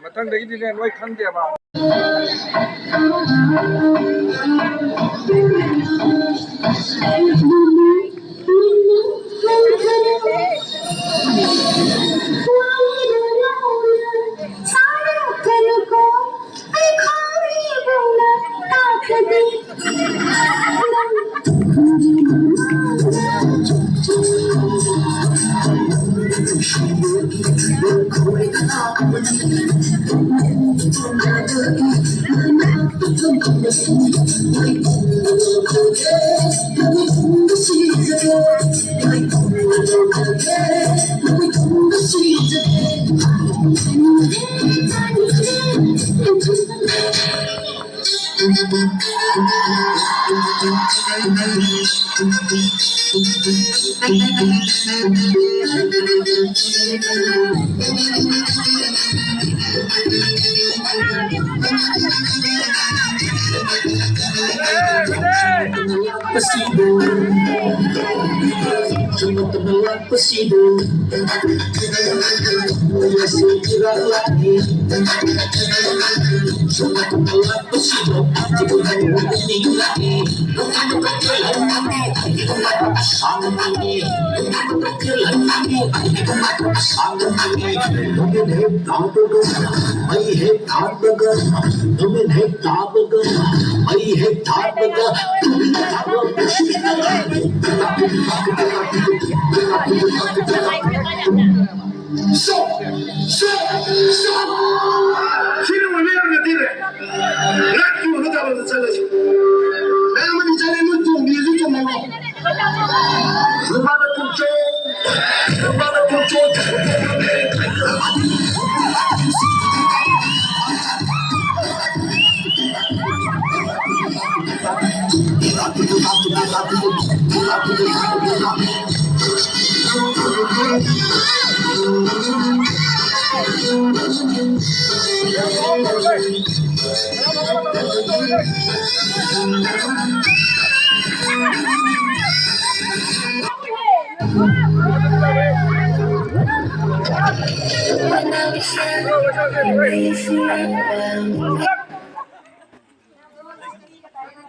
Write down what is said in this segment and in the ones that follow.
Matang đấy đi lên quay khăn kìa bà.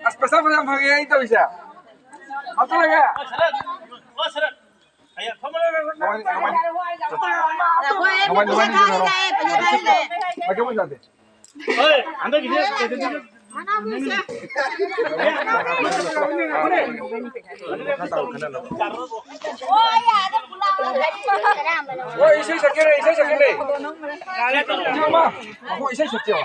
As pessoas fazem vaguinha então já. Atau lagi. Ayo, kamu lagi. Bagaimana jadi? Oi, anda gini. Mana bisa? Oh ya, ada pulau. Oh, isi sakit deh. Cuma mah, aku isi sakit.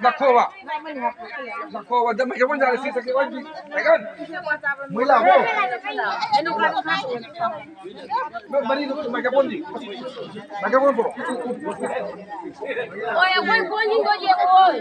Nak kau apa? Dah macam mana isi sakit lagi? Kan? Mula apa? Beri tu macam mana ni? Macam mana bro? Oh, yang boleh boleh kau je, boy.